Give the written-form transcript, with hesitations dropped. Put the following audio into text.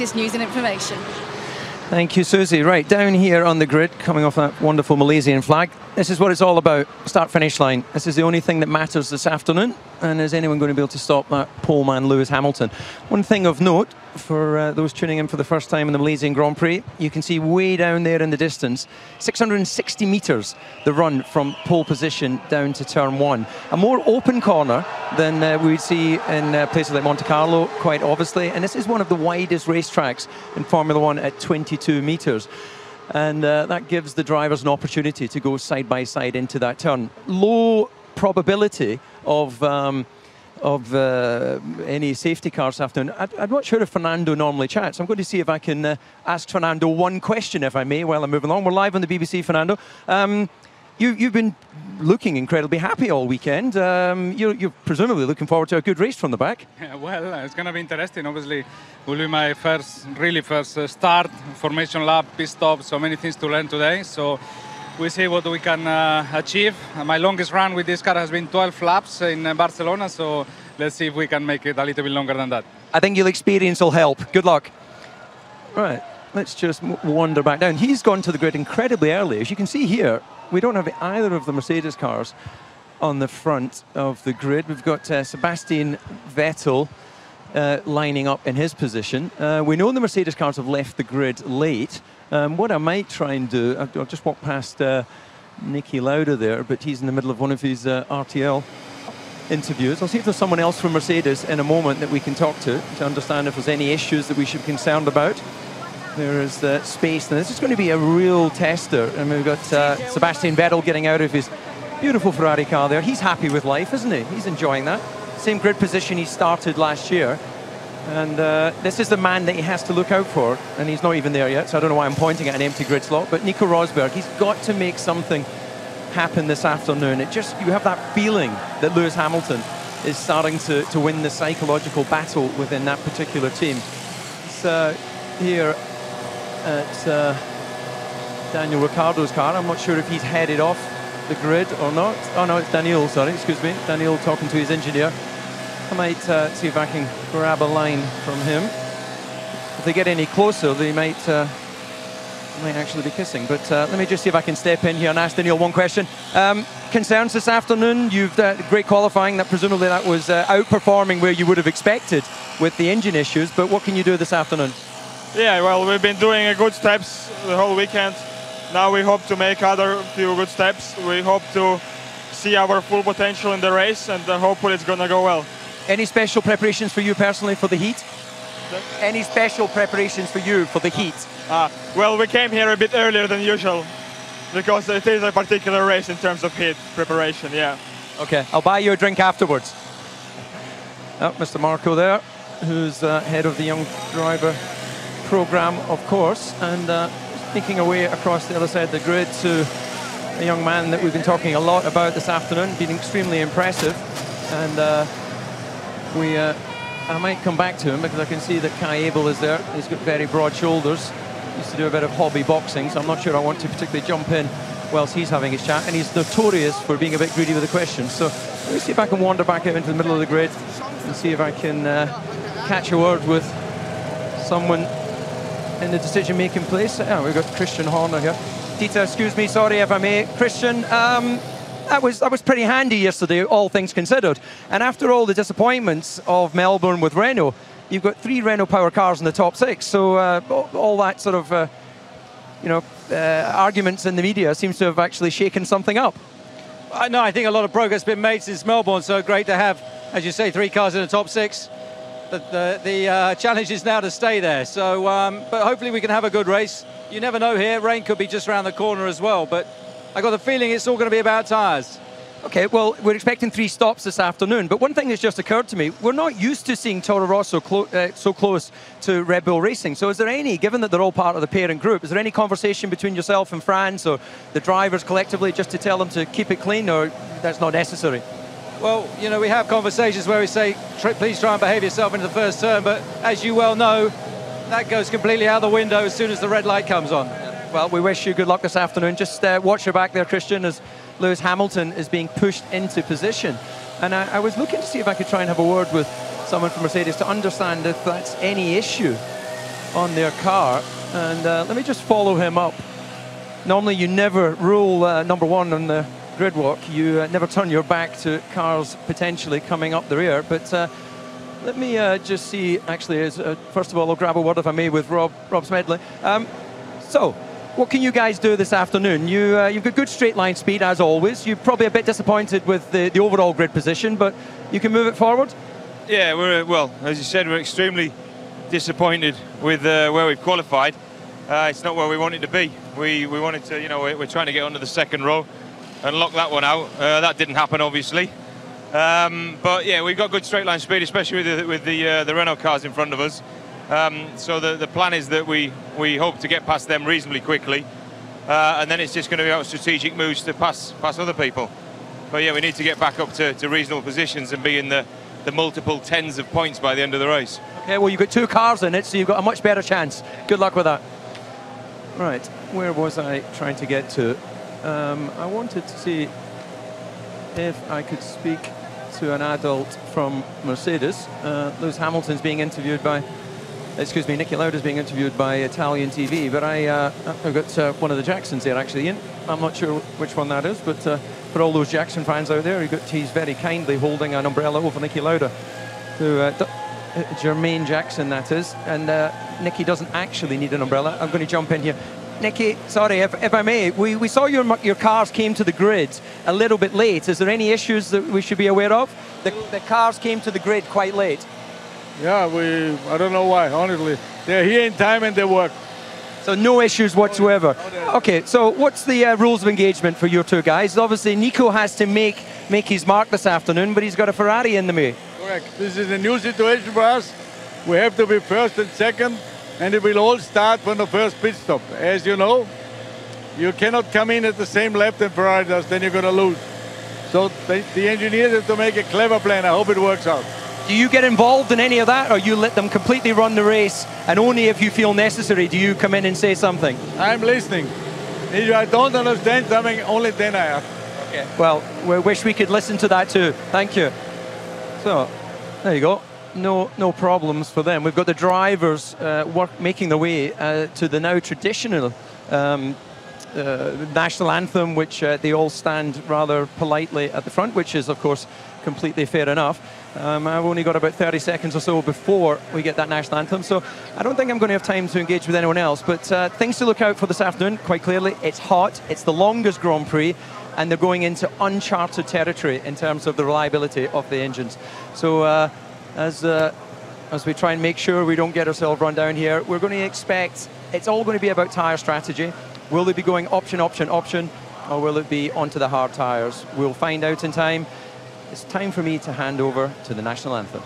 latest news and information. Thank you, Susie. Right, down here on the grid, coming off that wonderful Malaysian flag, this is what it's all about, start-finish line. This is the only thing that matters this afternoon, and is anyone going to be able to stop that pole man, Lewis Hamilton? One thing of note, for those tuning in for the first time in the Malaysian Grand Prix, you can see way down there in the distance, 660 metres, the run from pole position down to turn one. A more open corner than we would see in places like Monte Carlo, quite obviously, and this is one of the widest racetracks in Formula One at 22 metres. And that gives the drivers an opportunity to go side by side into that turn. Low probability of any safety cars this afternoon. I'm not sure if Fernando normally chats. I'm going to see if I can ask Fernando one question, if I may, while I'm moving along. We're live on the BBC, Fernando. You've been looking incredibly happy all weekend. You're presumably looking forward to a good race from the back. Yeah, well, it's going to be interesting. Obviously, will be my first start, formation lap, pit stop, so many things to learn today. So we see what we can achieve. My longest run with this car has been 12 laps in Barcelona, so let's see if we can make it a little bit longer than that. I think your experience will help. Good luck. Right, let's just wander back down. He's gone to the grid incredibly early. As you can see here, we don't have either of the Mercedes cars on the front of the grid. We've got Sebastian Vettel lining up in his position. We know the Mercedes cars have left the grid late. What I might try and do, I'll just walk past Nicky Lauda there, but he's in the middle of one of his RTL interviews. I'll see if there's someone else from Mercedes in a moment that we can talk to understand if there's any issues that we should be concerned about. There is space. Now, this is going to be a real tester. And we've got Sebastian Vettel getting out of his beautiful Ferrari car there. He's happy with life, isn't he? He's enjoying that. Same grid position he started last year. And this is the man that he has to look out for. And he's not even there yet, so I don't know why I'm pointing at an empty grid slot. But Nico Rosberg, he's got to make something happen this afternoon. You have that feeling that Lewis Hamilton is starting to win the psychological battle within that particular team. So here at Daniel Ricciardo's car. I'm not sure if he's headed off the grid or not. Oh no, it's Daniel, sorry, excuse me. Daniel talking to his engineer. I might see if I can grab a line from him. If they get any closer, they might actually be kissing. But let me just see if I can step in here and ask Daniel one question. Concerns this afternoon? You've great qualifying. That presumably that was outperforming where you would have expected with the engine issues. But what can you do this afternoon? Yeah, well, we've been doing good steps the whole weekend. Now we hope to make other few good steps. We hope to see our full potential in the race, and hopefully it's going to go well. Any special preparations for you personally for the heat? Any special preparations for you for the heat? Well, we came here a bit earlier than usual because it is a particular race in terms of heat preparation, yeah. Okay, I'll buy you a drink afterwards. Oh, Mr. Marco there, who's head of the Young Driver program, of course, and sneaking away across the other side of the grid to a young man that we've been talking a lot about this afternoon, been extremely impressive, and I might come back to him because I can see that Kai Abel is there. He's got very broad shoulders, used to do a bit of hobby boxing, so I'm not sure I want to particularly jump in whilst he's having his chat, and he's notorious for being a bit greedy with the questions. So let me see if I can wander back out into the middle of the grid and see if I can catch a word with someone in the decision-making place. Oh, we've got Christian Horner here. Dieter, excuse me, sorry if I may. Christian, that was pretty handy yesterday, all things considered. And after all the disappointments of Melbourne with Renault, you've got 3 Renault power cars in the top 6. So all that sort of, arguments in the media seems to have actually shaken something up. No, I think a lot of progress has been made since Melbourne. So great to have, as you say, 3 cars in the top 6. The challenge is now to stay there. So, but hopefully we can have a good race. You never know here. Rain could be just around the corner as well. But I got the feeling it's all going to be about tyres. Okay, well, we're expecting 3 stops this afternoon. But one thing that's just occurred to me, we're not used to seeing Toro Rosso so close to Red Bull Racing. So is there any, given that they're all part of the parent group, is there any conversation between yourself and Franz or the drivers collectively just to tell them to keep it clean, or that's not necessary? Well, you know, we have conversations where we say, please try and behave yourself in the first turn, but as you well know, that goes completely out the window as soon as the red light comes on. Well, we wish you good luck this afternoon. Just watch your back there, Christian, as Lewis Hamilton is being pushed into position. And I was looking to see if I could try and have a word with someone from Mercedes to understand if that's any issue on their car. And let me just follow him up. Normally you never rule number one on the grid walk. You never turn your back to cars potentially coming up the rear. But let me just see, actually, first of all, I'll grab a word, if I may, with Rob Smedley. So, what can you guys do this afternoon? You've got good straight line speed, as always. You're probably a bit disappointed with the overall grid position, but you can move it forward? Yeah, well, as you said, we're extremely disappointed with where we've qualified. It's not where we wanted to be. We wanted to, we're trying to get onto the second row and lock that one out. That didn't happen, obviously. But yeah, we've got good straight line speed, especially with the Renault cars in front of us. So the plan is that we hope to get past them reasonably quickly, and then it's just going to be about strategic moves to pass other people. But yeah, we need to get back up to reasonable positions and be in the multiple tens of points by the end of the race. Okay, well, you've got two cars in it, so you've got a much better chance. Good luck with that. Right, where was I trying to get to? I wanted to see if I could speak to an adult from Mercedes. Lewis Hamilton's being interviewed by, Niki Lauda's being interviewed by Italian TV, but I've got one of the Jacksons here actually in. I'm not sure which one that is, but for all those Jackson fans out there, he's very kindly holding an umbrella over Niki Lauda, Jermaine Jackson, that is, and Niki doesn't actually need an umbrella. I'm going to jump in here. Niki, sorry, if I may, we saw your cars came to the grid a little bit late. Is there any issues that we should be aware of? The cars came to the grid quite late. Yeah, I don't know why, honestly. They're here in time and they work. So no issues whatsoever. Okay, so what's the rules of engagement for your two guys? Obviously, Nico has to make his mark this afternoon, but he's got a Ferrari in the way. Correct. This is a new situation for us. We have to be first and second, and it will all start from the first pit stop. As you know, you cannot come in at the same lap than Ferrari does, then you're going to lose. So the engineers have to make a clever plan. I hope it works out. Do you get involved in any of that, or you let them completely run the race, and only if you feel necessary do you come in and say something? I'm listening. If I don't understand something, only then I ask. Okay. Well, we wish we could listen to that too. Thank you. So, there you go. No problems for them. We've got the drivers making their way to the now traditional national anthem, which they all stand rather politely at the front, which is, of course, completely fair enough. I've only got about 30 seconds or so before we get that national anthem, so I don't think I'm going to have time to engage with anyone else. But things to look out for this afternoon, quite clearly. It's hot, it's the longest Grand Prix, and they're going into uncharted territory in terms of the reliability of the engines. So as we try and make sure we don't get ourselves run down here, we're going to expect it's all going to be about tyre strategy. Will they be going option, or will it be onto the hard tyres? We'll find out in time. It's time for me to hand over to the national anthem.